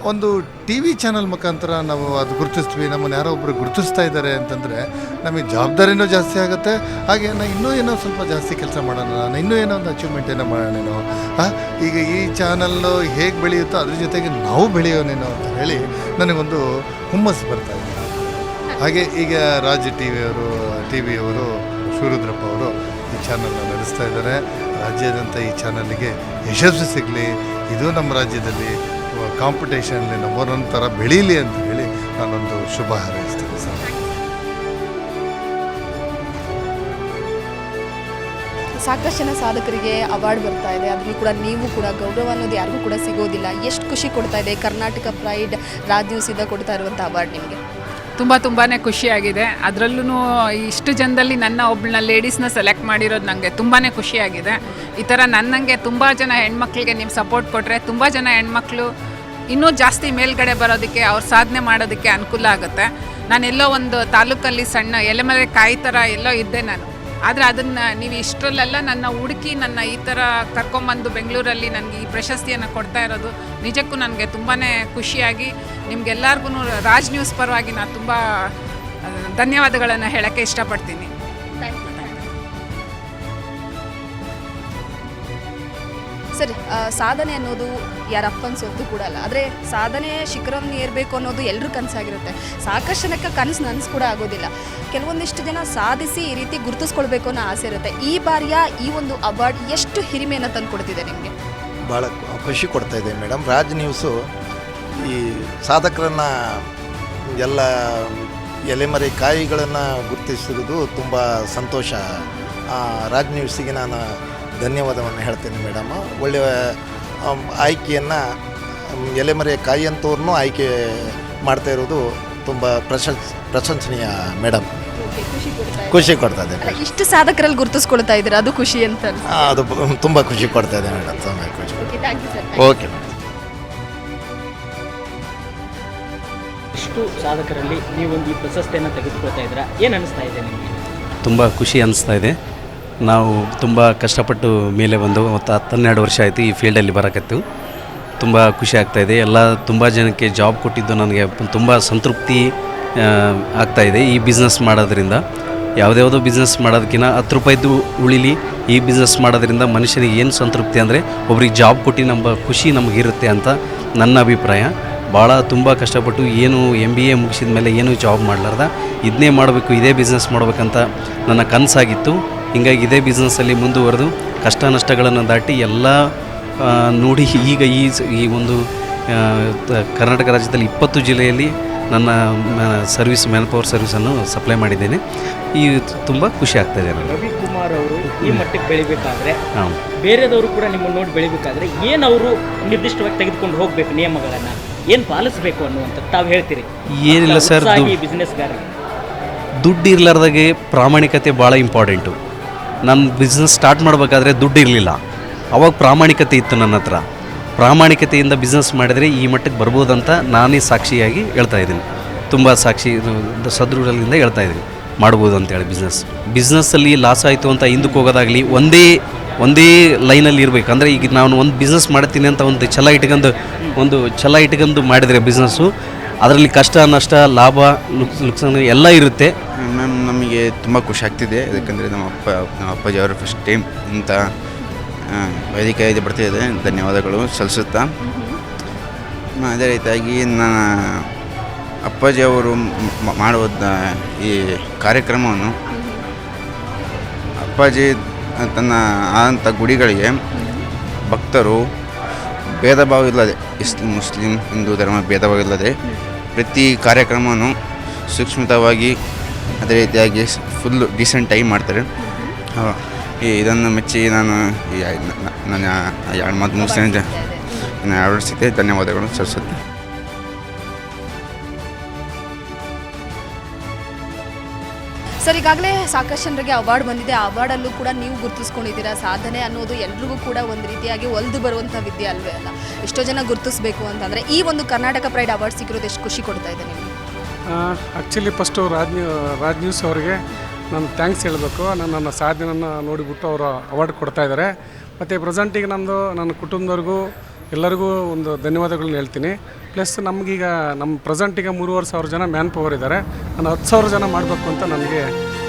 ಒಂದು ಟಿ ವಿ ಚಾನಲ್ ಮುಖಾಂತರ ನಾವು ಅದು ಗುರುತಿಸ್ತೀವಿ, ನಮ್ಮನ್ನು ಯಾರೋ ಒಬ್ಬರು ಗುರುತಿಸ್ತಾ ಇದ್ದಾರೆ ಅಂತಂದರೆ ನಮಗೆ ಜವಾಬ್ದಾರಿನೂ ಜಾಸ್ತಿ ಆಗುತ್ತೆ. ಹಾಗೆ ನಾನು ಇನ್ನೂ ಏನೋ ಸ್ವಲ್ಪ ಜಾಸ್ತಿ ಕೆಲಸ ಮಾಡೋಣ, ನಾನು ಇನ್ನೂ ಏನೋ ಒಂದು ಅಚೀವ್ಮೆಂಟ್ ಏನೋ ಮಾಡೋಣೇನೋ, ಈಗ ಈ ಚಾನಲ್ಲು ಹೇಗೆ ಬೆಳೆಯುತ್ತೋ ಅದ್ರ ಜೊತೆಗೆ ನಾವು ಬೆಳೆಯೋನೇನೋ ಅಂತ ಹೇಳಿ ನನಗೊಂದು ಹುಮ್ಮಸ್ಸು ಬರ್ತಾಯಿದೆ. ಹಾಗೆ ಈಗ ರಾಜ್ ಟಿ ವಿಯವರು ಶಿವರುದ್ರಪ್ಪ ಅವರು ಈ ಚಾನಲ್ನ ನಡೆಸ್ತಾ ಇದ್ದಾರೆ. ರಾಜ್ಯಾದ್ಯಂತ ಈ ಚಾನಲ್ಗೆ ಯಶಸ್ಸು ಸಿಗಲಿ, ಇದು ನಮ್ಮ ರಾಜ್ಯದಲ್ಲಿ ಕಾಂಪಿಟೇಷನ್ಲಿ ನಂಬರ್ 1 ಥರ ಬೆಳೀಲಿ ಅಂತ ಹೇಳಿ ನಾನೊಂದು ಶುಭ ಹಾರೈಸ್ತೀನಿ ಸರ್. ಸಾಕಷ್ಟು ಜನ ಸಾಧಕರಿಗೆ ಅವಾರ್ಡ್ ಬರ್ತಾ ಇದೆ. ಅದರಲ್ಲಿ ಕೂಡ ನೀವು ಕೂಡ ಗೌರವ ಅನ್ನೋದು ಯಾರಿಗೂ ಕೂಡ ಸಿಗೋದಿಲ್ಲ. ಎಷ್ಟು ಖುಷಿ ಕೊಡ್ತಾ ಇದೆ ಕರ್ನಾಟಕ ಪ್ರೈಡ್ ರಾಜ್ ನ್ಯೂಸಿಂದ ಕೊಡ್ತಾ ಇರುವಂಥ ಅವಾರ್ಡ್ ನಿಮಗೆ? ತುಂಬಾ ಖುಷಿಯಾಗಿದೆ. ಅದರಲ್ಲೂ ಇಷ್ಟು ಜನದಲ್ಲಿ ನನ್ನ ಒಬ್ಬಳನ್ನ ಲೇಡೀಸ್ನ ಸೆಲೆಕ್ಟ್ ಮಾಡಿರೋದು ನನಗೆ ತುಂಬಾ ಖುಷಿಯಾಗಿದೆ. ಈ ಥರ ನನ್ನಂಗೆ ತುಂಬ ಜನ ಹೆಣ್ಮಕ್ಳಿಗೆ ನೀವು ಸಪೋರ್ಟ್ ಕೊಟ್ಟರೆ ತುಂಬ ಜನ ಹೆಣ್ಮಕ್ಳು ಇನ್ನೂ ಜಾಸ್ತಿ ಮೇಲ್ಗಡೆ ಬರೋದಕ್ಕೆ, ಅವ್ರು ಸಾಧನೆ ಮಾಡೋದಕ್ಕೆ ಅನುಕೂಲ ಆಗುತ್ತೆ. ನಾನೆಲ್ಲೋ ಒಂದು ತಾಲೂಕಲ್ಲಿ ಸಣ್ಣ ಎಲೆಮರೆ ಕಾಯಿ ಥರ ಎಲ್ಲೋ ಇದ್ದೆ ನಾನು. ಆದರೆ ಅದನ್ನು ನೀವು ಇಷ್ಟರಲ್ಲೆಲ್ಲ ನನ್ನ ಹುಡುಕಿ ನನ್ನ ಈ ಥರ ಕರ್ಕೊಂಬಂದು ಬೆಂಗಳೂರಲ್ಲಿ ನನಗೆ ಈ ಪ್ರಶಸ್ತಿಯನ್ನು ಕೊಡ್ತಾ ಇರೋದು ನಿಜಕ್ಕೂ ನನಗೆ ತುಂಬಾ ಖುಷಿಯಾಗಿ, ನಿಮಗೆಲ್ಲರಿಗೂ ರಾಜ್ ನ್ಯೂಸ್ ಪರವಾಗಿ ನಾನು ತುಂಬ ಧನ್ಯವಾದಗಳನ್ನು ಹೇಳೋಕ್ಕೆ ಇಷ್ಟಪಡ್ತೀನಿ. ಸರಿ, ಸಾಧನೆ ಅನ್ನೋದು ಯಾರಪ್ಪನ ಸೊತ್ತು ಕೂಡ ಅಲ್ಲ. ಆದರೆ ಸಾಧನೆ ಶಿಖರವನ್ನು ಏರಬೇಕು ಅನ್ನೋದು ಎಲ್ಲರೂ ಕನಸಾಗಿರುತ್ತೆ. ಸಾಕಷ್ಟು ಜನಕ್ಕೆ ಕನಸು ನನಸು ಕೂಡ ಆಗೋದಿಲ್ಲ. ಕೆಲವೊಂದಿಷ್ಟು ಜನ ಸಾಧಿಸಿ ಈ ರೀತಿ ಗುರುತಿಸ್ಕೊಳ್ಬೇಕು ಅನ್ನೋ ಆಸೆ ಇರುತ್ತೆ. ಈ ಬಾರಿಯ ಈ ಒಂದು ಅವಾರ್ಡ್ ಎಷ್ಟು ಹಿರಿಮೆಯನ್ನು ತಂದು ಕೊಡ್ತಿದೆ ನಿಮಗೆ? ಭಾಳ ಖುಷಿ ಕೊಡ್ತಾ ಇದೆ ಮೇಡಮ್. ರಾಜ್ ನ್ಯೂಸು ಈ ಸಾಧಕರನ್ನು ಎಲ್ಲ ಎಲೆಮರೆ ಕಾಯಿಗಳನ್ನು ಗುರುತಿಸಿರೋದು ತುಂಬ ಸಂತೋಷ. ರಾಜ್ ನ್ಯೂಸಿಗೆ ನಾನು ಧನ್ಯವಾದವನ್ನು ಹೇಳ್ತೇನೆ ಮೇಡಮ್. ಒಳ್ಳೆಯ ಆಯ್ಕೆಯನ್ನು ಎಲೆಮರೆ ಕಾಯಿ ಅಂತವ್ರನ್ನೂ ಆಯ್ಕೆ ಮಾಡ್ತಾ ಇರೋದು ತುಂಬ ಪ್ರಶಂಸನೀಯ ಮೇಡಮ್. ಖುಷಿ ಕೊಡ್ತಾ ಇದೆ. ಇಷ್ಟು ಸಾಧಕರಲ್ಲಿ ಗುರುತಿಸ್ಕೊಳ್ತಾ ಇದ್ದೀರಾ, ಅದು ಖುಷಿ ಅಂತ. ಅದು ತುಂಬ ಖುಷಿ ಕೊಡ್ತಾ ಇದೆ ಮೇಡಮ್. ತುಂಬ ಖುಷಿ. Okay madam. ಇಷ್ಟು ಸಾಧಕರಲ್ಲಿ ನೀವೊಂದು ಈ ಪ್ರಶಸ್ತಿಯನ್ನು ತೆಗೆದುಕೊಳ್ತಾ ಇದ್ದೀರಾ, ಏನು ಅನ್ನಿಸ್ತಾ ಇದೆ ನಿಮಗೆ? ತುಂಬ ಖುಷಿ ಅನ್ನಿಸ್ತಾ ಇದೆ. ನಾವು ತುಂಬ ಕಷ್ಟಪಟ್ಟು ಮೇಲೆ ಬಂದು 10-12 ವರ್ಷ ಆಯಿತು ಈ ಫೀಲ್ಡಲ್ಲಿ ಬರೋಕತ್ತು. ತುಂಬ ಖುಷಿ ಆಗ್ತಾಯಿದೆ. ಎಲ್ಲ ತುಂಬ ಜನಕ್ಕೆ ಜಾಬ್ ಕೊಟ್ಟಿದ್ದು ನನಗೆ ತುಂಬ ಸಂತೃಪ್ತಿ ಆಗ್ತಾಯಿದೆ. ಈ ಬಿಸ್ನೆಸ್ ಮಾಡೋದ್ರಿಂದ ಯಾವುದ್ಯಾವುದೋ ಬಿಸ್ನೆಸ್ ಮಾಡೋದಕ್ಕಿಂತ 10 ರೂಪಾಯಿದ್ದು ಉಳಿಲಿ, ಈ ಬಿಸ್ನೆಸ್ ಮಾಡೋದ್ರಿಂದ ಮನುಷ್ಯನಿಗೆ ಏನು ಸಂತೃಪ್ತಿ ಅಂದರೆ ಒಬ್ರಿಗೆ ಜಾಬ್ ಕೊಟ್ಟು ನಮ್ಮ ಖುಷಿ ನಮಗಿರುತ್ತೆ ಅಂತ ನನ್ನ ಅಭಿಪ್ರಾಯ. ಭಾಳ ತುಂಬ ಕಷ್ಟಪಟ್ಟು ಏನು MBA ಮುಗಿಸಿದ ಮೇಲೆ ಏನು ಜಾಬ್ ಮಾಡಲಾರ್ದ ಇದನ್ನೇ ಮಾಡಬೇಕು, ಇದೇ ಬಿಸ್ನೆಸ್ ಮಾಡಬೇಕಂತ ನನ್ನ ಕನಸಾಗಿತ್ತು. ಹೀಗಾಗಿ ಇದೇ ಬಿಸ್ನೆಸ್ಸಲ್ಲಿ ಮುಂದುವರೆದು ಕಷ್ಟ ನಷ್ಟಗಳನ್ನು ದಾಟಿ ಎಲ್ಲ ನೋಡಿ ಈಗ ಈ ಒಂದು ಕರ್ನಾಟಕ ರಾಜ್ಯದಲ್ಲಿ 20 ಜಿಲ್ಲೆಯಲ್ಲಿ ನನ್ನ ಸರ್ವಿಸ್ ಮ್ಯಾನ್ ಪವರ್ ಸರ್ವಿಸನ್ನು ಸಪ್ಲೈ ಮಾಡಿದ್ದೇನೆ. ಈ ತುಂಬ ಖುಷಿ ಆಗ್ತಾಯಿದೆ ನನಗೆ. ರವಿಕುಮಾರ್ ಅವರು ಈ ಮಟ್ಟಕ್ಕೆ ಬೆಳಿಬೇಕಾದ್ರೆ, ಬೇರೆದವರು ಕೂಡ ನಿಮ್ಮನ್ನು ನೋಡಿ ಬೆಳಿಬೇಕಾದ್ರೆ ಏನು ಅವರು ನಿರ್ದಿಷ್ಟವಾಗಿ ತೆಗೆದುಕೊಂಡು ಹೋಗಬೇಕು, ನಿಯಮಗಳನ್ನು ಏನು ಪಾಲಿಸಬೇಕು ಅನ್ನುವಂಥದ್ದು ತಾವು ಹೇಳ್ತೀರಿ? ಏನಿಲ್ಲ ಸರ್, ಬಿಸ್ನೆಸ್ಗಾರರಿಗೆ ದುಡ್ಡು ಇರಲಾರ್ದಾಗೆ ಪ್ರಾಮಾಣಿಕತೆ ಭಾಳ ಇಂಪಾರ್ಟೆಂಟು. ನಾನು ಬಿಸ್ನೆಸ್ ಸ್ಟಾರ್ಟ್ ಮಾಡಬೇಕಾದ್ರೆ ದುಡ್ಡು ಇರಲಿಲ್ಲ, ಅವಾಗ ಪ್ರಾಮಾಣಿಕತೆ ಇತ್ತು ನನ್ನ ಹತ್ರ. ಪ್ರಾಮಾಣಿಕತೆಯಿಂದ ಬಿಸ್ನೆಸ್ ಮಾಡಿದರೆ ಈ ಮಟ್ಟಕ್ಕೆ ಬರ್ಬೋದಂತ ನಾನೇ ಸಾಕ್ಷಿಯಾಗಿ ಹೇಳ್ತಾ ಇದ್ದೀನಿ. ತುಂಬ ಸಾಕ್ಷಿ ಸದೃಢದಿಂದ ಹೇಳ್ತಾ ಇದ್ದೀನಿ ಮಾಡ್ಬೋದು ಅಂತೇಳಿ. ಬಿಸ್ನೆಸ್ಸಲ್ಲಿ ಲಾಸ್ ಆಯಿತು ಅಂತ ಹಿಂದಕ್ಕೆ ಹೋಗೋದಾಗಲಿ, ಒಂದೇ ಲೈನಲ್ಲಿ ಇರಬೇಕು. ಅಂದರೆ ಈಗ ನಾನು ಒಂದು ಬಿಸ್ನೆಸ್ ಮಾಡ್ತೀನಿ ಅಂತ ಒಂದು ಛಲ ಇಟ್ಕೊಂಡು ಮಾಡಿದರೆ ಬಿಸ್ನೆಸ್ಸು, ಅದರಲ್ಲಿ ಕಷ್ಟ ನಷ್ಟ ಲಾಭ ನುಕ್ಸಾನ ಎಲ್ಲ ಇರುತ್ತೆ. ಮ್ಯಾಮ್, ನಮಗೆ ತುಂಬ ಖುಷಿ ಆಗ್ತಿದೆ. ಯಾಕಂದರೆ ನಮ್ಮ ಅಪ್ಪಾಜಿ ಅವರು ಫಸ್ಟ್ ಟೈಮ್ ಇಂಥ ವೇದಿಕೆ ಇದು ಬರ್ತಿದೆ. ಧನ್ಯವಾದಗಳು ಸಲ್ಲಿಸುತ್ತಾ, ಅದೇ ರೀತಿಯಾಗಿ ನನ್ನ ಅಪ್ಪಾಜಿ ಅವರು ಮಾಡುವ ಈ ಕಾರ್ಯಕ್ರಮವನ್ನು ಅಪ್ಪಾಜಿ ತನ್ನ ಆದಂಥ ಗುಡಿಗಳಿಗೆ ಭಕ್ತರು ಭೇದ ಭಾವ ಇಲ್ಲದೆ, ಮುಸ್ಲಿಂ ಹಿಂದೂ ಧರ್ಮ ಭೇದ ಭಾವ ಇಲ್ಲದೆ ಪ್ರತಿ ಕಾರ್ಯಕ್ರಮವನ್ನು ಸೂಕ್ಷ್ಮವಾಗಿ ಅದೇ ರೀತಿಯಾಗಿ ಫುಲ್ಲು ಡೀಸೆಂಟಾಗಿ ಮಾಡ್ತಾರೆ. ಇದನ್ನು ಮೆಚ್ಚಿ ನಾನು ನನ್ನ 2 ಮಾತು ಮುಗಿಸ್ತೇನೆ. ನಾನು ಆವರಿಸಿದ್ದೆ. ಧನ್ಯವಾದಗಳು ಸರಸ್ವತಿ. ಸರ್, ಈಗಾಗಲೇ ಸಾಕಷ್ಟು ಜನರಿಗೆ ಅವಾರ್ಡ್ ಬಂದಿದೆ. ಆ ಅವಾರ್ಡಲ್ಲೂ ಕೂಡ ನೀವು ಗುರುತಿಸ್ಕೊಂಡಿದ್ದೀರಾ. ಸಾಧನೆ ಅನ್ನೋದು ಎಲ್ರಿಗೂ ಕೂಡ ಒಂದು ರೀತಿಯಾಗಿ ಒಲಿದು ಬರುವಂಥ ವಿದ್ಯೆ ಅಲ್ವೇ ಅಲ್ಲ. ಎಷ್ಟೋ ಜನ ಗುರುತಿಸ್ಬೇಕು ಅಂತಂದರೆ ಈ ಒಂದು ಕರ್ನಾಟಕ ಪ್ರೈಡ್ ಅವಾರ್ಡ್ ಸಿಕ್ಕಿರೋದು ಎಷ್ಟು ಖುಷಿ ಕೊಡ್ತಾ ಇದೆ ನಿಮಗೆ? ಆ್ಯಕ್ಚುಲಿ ಫಸ್ಟು ರಾಜ್ ನ್ಯೂಸ್ ಅವರಿಗೆ ನಾನು ಥ್ಯಾಂಕ್ಸ್ ಹೇಳಬೇಕು. ನನ್ನ ಸಾಧನೆಯನ್ನು ನೋಡಿಬಿಟ್ಟು ಅವರು ಅವಾರ್ಡ್ ಕೊಡ್ತಾ ಇದ್ದಾರೆ. ಮತ್ತು ಪ್ರೆಸೆಂಟಿಗೆ ನನ್ನ ಕುಟುಂಬದವ್ರಿಗೂ ಎಲ್ಲರಿಗೂ ಒಂದು ಧನ್ಯವಾದಗಳನ್ನ ಹೇಳ್ತೀನಿ. ಪ್ಲಸ್ ನಮಗೀಗ ನಮ್ಮ ಪ್ರೆಸೆಂಟಿಗೆ 3,500 ಜನ ಮ್ಯಾನ್ ಪವರ್ ಇದ್ದಾರೆ. ನಾನು 10,000 ಜನ ಮಾಡಬೇಕು ಅಂತ ನನಗೆ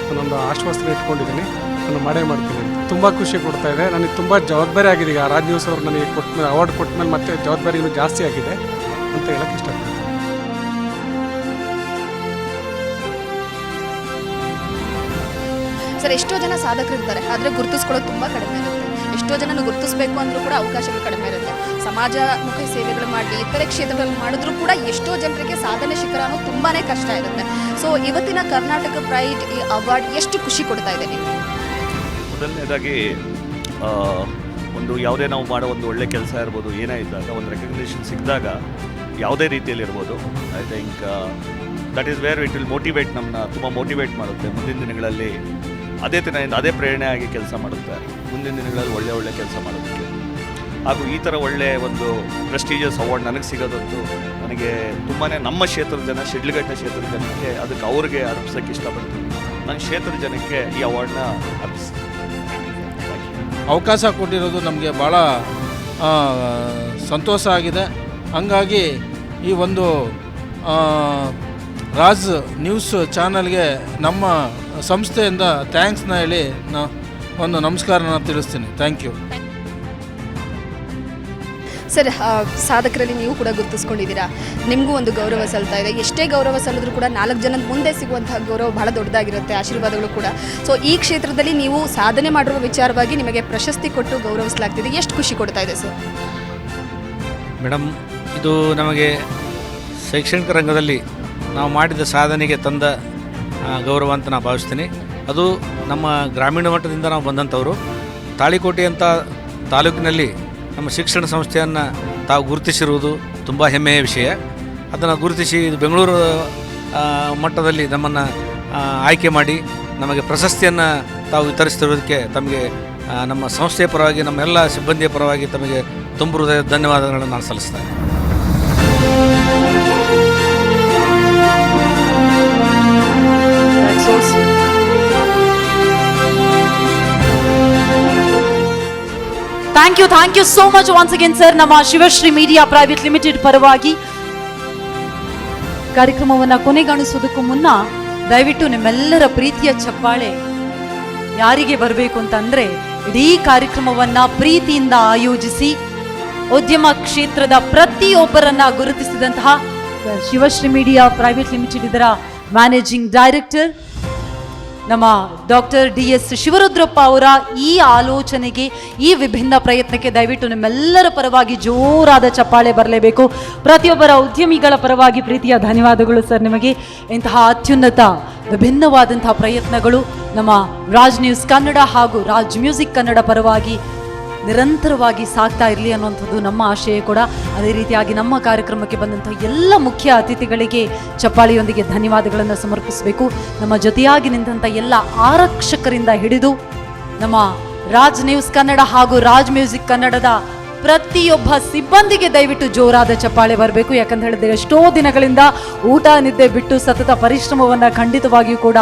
ನಾನೊಂದು ಆಶ್ವಾಸನೆ ಇಟ್ಕೊಂಡಿದ್ದೀನಿ. ನಾನು ಮಾಡ್ತೀನಿ. ತುಂಬ ಖುಷಿ ಕೊಡ್ತಾಯಿದೆ. ನನಗೆ ತುಂಬ ಜವಾಬ್ದಾರಿ ಆಗಿದೆ. ಈಗ ರಾಜ್ ನ್ಯೂಸ್ ಅವರು ನನಗೆ ಅವಾರ್ಡ್ ಕೊಟ್ಟ ಮೇಲೆ ಮತ್ತೆ ಜವಾಬ್ದಾರಿ ಇನ್ನೂ ಜಾಸ್ತಿ ಆಗಿದೆ ಅಂತ ಹೇಳೋಕ್ಕೆ ಇಷ್ಟಪಡ್ತೀನಿ. ಸರ್, ಎಷ್ಟೋ ಜನ ಸಾಧಕರಿರ್ತಾರೆ, ಆದರೆ ಗುರುತಿಸ್ಕೊಳ್ಳೋದು ತುಂಬ ಕಡಿಮೆ ಇರುತ್ತೆ. ಎಷ್ಟೋ ಜನನ ಗುರುತಿಸಬೇಕು ಅಂದರೂ ಕೂಡ ಅವಕಾಶಗಳು ಕಡಿಮೆ ಇರುತ್ತೆ. ಸಮಾಜಮುಖಿ ಸೇವೆಗಳು ಮಾಡಿ ಇತರೆ ಕ್ಷೇತ್ರಗಳಲ್ಲಿ ಮಾಡಿದ್ರೂ ಕೂಡ ಎಷ್ಟೋ ಜನರಿಗೆ ಸಾಧನೆ ಶಿಖರ ಅನ್ನೋದು ತುಂಬಾ ಕಷ್ಟ ಇರುತ್ತೆ. ಸೊ ಇವತ್ತಿನ ಕರ್ನಾಟಕ ಪ್ರೈಡ್ ಈ ಅವಾರ್ಡ್ ಎಷ್ಟು ಖುಷಿ ಕೊಡ್ತಾ ಇದೆ ನಿಮಗೆ? ಮೊದಲನೇದಾಗಿ ಒಂದು ಯಾವುದೇ ನಾವು ಮಾಡೋ ಒಂದು ಒಳ್ಳೆ ಕೆಲಸ ಇರ್ಬೋದು, ಏನೇ ಇದ್ದಾಗ ಒಂದು ರೆಕಗ್ನಿಷನ್ ಸಿಕ್ಕಿದಾಗ ಯಾವುದೇ ರೀತಿಯಲ್ಲಿ ಇರ್ಬೋದು, I think that is where it will motivate, ನಮ್ಮನ್ನ ತುಂಬ ಮೋಟಿವೇಟ್ ಮಾಡುತ್ತೆ. ಮುಂದಿನ ದಿನಗಳಲ್ಲಿ ಅದೇ ಪ್ರೇರಣೆಯಾಗಿ ಕೆಲಸ ಮಾಡುತ್ತೆ. ಮುಂದಿನ ದಿನಗಳಲ್ಲಿ ಒಳ್ಳೆ ಕೆಲಸ ಮಾಡೋದಕ್ಕೆ. ಹಾಗೂ ಈ ಥರ ಒಳ್ಳೆಯ ಒಂದು ಪ್ರೆಸ್ಟೀಜಿಯಸ್ ಅವಾರ್ಡ್ ನನಗೆ ಸಿಗೋದಂತೂ ನನಗೆ ತುಂಬಾ ನಮ್ಮ ಕ್ಷೇತ್ರದ ಜನ, ಶಿಡ್ಲಘಟ್ಟ ಕ್ಷೇತ್ರದ ಜನಕ್ಕೆ ಅದಕ್ಕೆ ಅವ್ರಿಗೆ ಅರ್ಪಿಸೋಕ್ಕೆ ಇಷ್ಟಪಡ್ತೀನಿ. ನನ್ನ ಕ್ಷೇತ್ರದ ಜನಕ್ಕೆ ಈ ಅವಾರ್ಡ್ನ ಅರ್ಪಿಸ್ತೀನಿ. ಅವಕಾಶ ಕೊಟ್ಟಿರೋದು ನಮಗೆ ಭಾಳ ಸಂತೋಷ ಆಗಿದೆ. ಹಂಗಾಗಿ ಈ ಒಂದು ರಾಜ್ ನ್ಯೂಸ್ ಚಾನಲ್ಗೆ ನಮ್ಮ ಸಂಸ್ಥೆಯಿಂದ ಥ್ಯಾಂಕ್ಸ್ನ ಹೇಳಿ ಒಂದು ನಮಸ್ಕಾರನ ತಿಳಿಸ್ತೀನಿ. Thank you sir. ಸಾಧಕರಲ್ಲಿ ನೀವು ಕೂಡ ಗುರುತಿಸ್ಕೊಂಡಿದ್ದೀರಾ, ನಿಮಗೂ ಒಂದು ಗೌರವ ಸಲ್ತಾ ಇದೆ. ಎಷ್ಟೇ ಗೌರವ ಸಲ್ಲಿದ್ರೂ ಕೂಡ 4 ಜನದ ಮುಂದೆ ಸಿಗುವಂತಹ ಗೌರವ ಬಹಳ ದೊಡ್ಡದಾಗಿರುತ್ತೆ, ಆಶೀರ್ವಾದಗಳು ಕೂಡ. ಸೊ ಈ ಕ್ಷೇತ್ರದಲ್ಲಿ ನೀವು ಸಾಧನೆ ಮಾಡಿರುವ ವಿಚಾರವಾಗಿ ನಿಮಗೆ ಪ್ರಶಸ್ತಿ ಕೊಟ್ಟು ಗೌರವಿಸಲಾಗ್ತಿದೆ. ಎಷ್ಟು ಖುಷಿ ಕೊಡ್ತಾ ಇದೆ ಸರ್? ಮೇಡಮ್, ಇದು ನಮಗೆ ಶೈಕ್ಷಣಿಕ ರಂಗದಲ್ಲಿ ನಾವು ಮಾಡಿದ ಸಾಧನೆಗೆ ತಂದ ಗೌರವ ಅಂತ ನಾನು ಭಾವಿಸ್ತೀನಿ. ಅದು ನಮ್ಮ ಗ್ರಾಮೀಣ ಮಟ್ಟದಿಂದ ನಾವು ಬಂದಂಥವರು. ತಾಳಿಕೋಟೆ ಅಂತ ತಾಲೂಕಿನಲ್ಲಿ ನಮ್ಮ ಶಿಕ್ಷಣ ಸಂಸ್ಥೆಯನ್ನು ತಾವು ಗುರುತಿಸಿರುವುದು ತುಂಬ ಹೆಮ್ಮೆಯ ವಿಷಯ. ಅದನ್ನು ಗುರುತಿಸಿ ಬೆಂಗಳೂರು ಮಟ್ಟದಲ್ಲಿ ನಮ್ಮನ್ನು ಆಯ್ಕೆ ಮಾಡಿ ನಮಗೆ ಪ್ರಶಸ್ತಿಯನ್ನು ತಾವು ವಿತರಿಸ್ತಿರೋದಕ್ಕೆ ತಮಗೆ ನಮ್ಮ ಸಂಸ್ಥೆಯ ಪರವಾಗಿ, ನಮ್ಮೆಲ್ಲ ಸಿಬ್ಬಂದಿಯ ಪರವಾಗಿ ತಮಗೆ ತುಂಬ ಹೃದಯದ ಧನ್ಯವಾದಗಳನ್ನು ನಾನು ಸಲ್ಲಿಸ್ತೇನೆ. Thank you so much once again sir. ನಮ್ಮ ಶಿವಶ್ರೀ ಮೀಡಿಯಾ ಪ್ರೈವೇಟ್ ಲಿಮಿಟೆಡ್ ಪರವಾಗಿ ಕಾರ್ಯಕ್ರಮವನ್ನು ಕೊನೆಗಾಣಿಸುವುದಕ್ಕೂ ಮುನ್ನ ದಯವಿಟ್ಟು ನಿಮ್ಮೆಲ್ಲರ ಪ್ರೀತಿಯ ಚಪ್ಪಾಳೆ ಯಾರಿಗೆ ಬರಬೇಕು ಅಂತಂದ್ರೆ, ಇಡೀ ಕಾರ್ಯಕ್ರಮವನ್ನ ಪ್ರೀತಿಯಿಂದ ಆಯೋಜಿಸಿ ಉದ್ಯಮ ಕ್ಷೇತ್ರದ ಪ್ರತಿಯೊಬ್ಬರನ್ನ ಗುರುತಿಸಿದಂತಹ ಶಿವಶ್ರೀ ಮೀಡಿಯಾ ಪ್ರೈವೇಟ್ ಲಿಮಿಟೆಡ್ ಇದರ ಮ್ಯಾನೇಜಿಂಗ್ ಡೈರೆಕ್ಟರ್ ನಮ್ಮ ಡಾಕ್ಟರ್ DS ಶಿವರುದ್ರಪ್ಪ ಅವರ ಈ ಆಲೋಚನೆಗೆ, ಈ ವಿಭಿನ್ನ ಪ್ರಯತ್ನಕ್ಕೆ ದಯವಿಟ್ಟು ನಿಮ್ಮೆಲ್ಲರ ಪರವಾಗಿ ಜೋರಾದ ಚಪ್ಪಾಳೆ ಬರಲೇಬೇಕು. ಪ್ರತಿಯೊಬ್ಬರ ಉದ್ಯಮಿಗಳ ಪರವಾಗಿ ಪ್ರೀತಿಯ ಧನ್ಯವಾದಗಳು ಸರ್ ನಿಮಗೆ. ಇಂತಹ ಅತ್ಯುನ್ನತ ವಿಭಿನ್ನವಾದಂತಹ ಪ್ರಯತ್ನಗಳು ನಮ್ಮ ರಾಜ್ ನ್ಯೂಸ್ ಕನ್ನಡ ಹಾಗೂ ರಾಜ್ ಮ್ಯೂಸಿಕ್ ಕನ್ನಡ ಪರವಾಗಿ ನಿರಂತರವಾಗಿ ಸಾಗ್ತಾ ಇರಲಿ ಅನ್ನುವಂಥದ್ದು ನಮ್ಮ ಆಶಯ ಕೂಡ. ಅದೇ ರೀತಿಯಾಗಿ ನಮ್ಮ ಕಾರ್ಯಕ್ರಮಕ್ಕೆ ಬಂದಂಥ ಎಲ್ಲ ಮುಖ್ಯ ಅತಿಥಿಗಳಿಗೆ ಚಪ್ಪಾಳಿಯೊಂದಿಗೆ ಧನ್ಯವಾದಗಳನ್ನು ಸಮರ್ಪಿಸಬೇಕು. ನಮ್ಮ ಜೊತೆಯಾಗಿ ನಿಂತಹ ಎಲ್ಲ ಆರಕ್ಷಕರಿಂದ ಹಿಡಿದು ನಮ್ಮ ರಾಜ್ ನ್ಯೂಸ್ ಕನ್ನಡ ಹಾಗೂ ರಾಜ್ ಮ್ಯೂಸಿಕ್ ಕನ್ನಡದ ಪ್ರತಿಯೊಬ್ಬ ಸಿಬ್ಬಂದಿಗೆ ದಯವಿಟ್ಟು ಜೋರಾದ ಚಪ್ಪಾಳೆ ಬರಬೇಕು. ಯಾಕಂತ ಹೇಳಿದ್ರೆ ಎಷ್ಟೋ ದಿನಗಳಿಂದ ಊಟ ನಿದ್ದೆ ಬಿಟ್ಟು ಸತತ ಪರಿಶ್ರಮವನ್ನು ಖಂಡಿತವಾಗಿಯೂ ಕೂಡ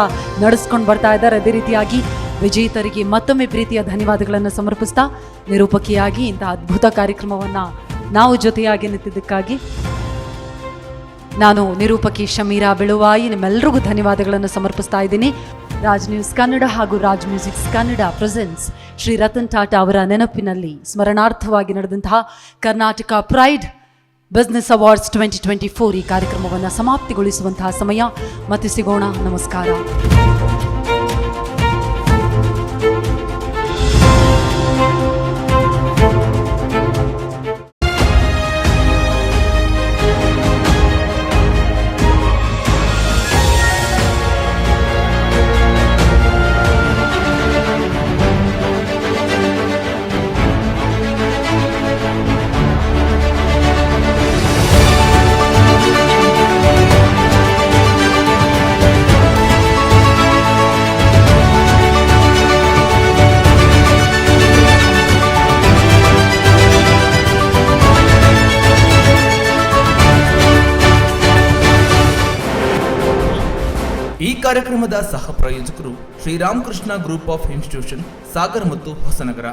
ನಡೆಸ್ಕೊಂಡು ಬರ್ತಾ ಇದ್ದಾರೆ. ಅದೇ ರೀತಿಯಾಗಿ ವಿಜೇತರಿಗೆ ಮತ್ತೊಮ್ಮೆ ಪ್ರೀತಿಯ ಧನ್ಯವಾದಗಳನ್ನು ಸಮರ್ಪಿಸ್ತಾ, ನಿರೂಪಕಿಯಾಗಿ ಇಂತಹ ಅದ್ಭುತ ಕಾರ್ಯಕ್ರಮವನ್ನು ನಾವು ಜೊತೆಯಾಗಿ ನಿಂತಿದ್ದಕ್ಕಾಗಿ ನಾನು ನಿರೂಪಕಿ ಶಮೀರಾ ಬೆಳುವಾಯಿ ನಿಮ್ಮೆಲ್ಲರಿಗೂ ಧನ್ಯವಾದಗಳನ್ನು ಸಮರ್ಪಿಸ್ತಾ ಇದ್ದೀನಿ. ರಾಜ್ ನ್ಯೂಸ್ ಕನ್ನಡ ಹಾಗೂ ರಾಜ್ ಮ್ಯೂಸಿಕ್ಸ್ ಕನ್ನಡ ಪ್ರೆಸೆನ್ಸ್ ಶ್ರೀ ರತನ್ ಟಾಟಾ ಅವರ ನೆನಪಿನಲ್ಲಿ ಸ್ಮರಣಾರ್ಥವಾಗಿ ನಡೆದಂತಹ ಕರ್ನಾಟಕ ಪ್ರೈಡ್ ಬಿಸ್ನೆಸ್ ಅವಾರ್ಡ್ಸ್ 2024 ಈ ಕಾರ್ಯಕ್ರಮವನ್ನು ಸಮಾಪ್ತಿಗೊಳಿಸುವಂತಹ ಸಮಯ. ಮತ್ತೆ ಸಿಗೋಣ. ನಮಸ್ಕಾರ. ಕಾರ್ಯಕ್ರಮದ ಸಹ ಪ್ರಾಯೋಜಕರು Sri Ramakrishna group of institution Sagar ಮತ್ತು ಹೊಸನಗರ.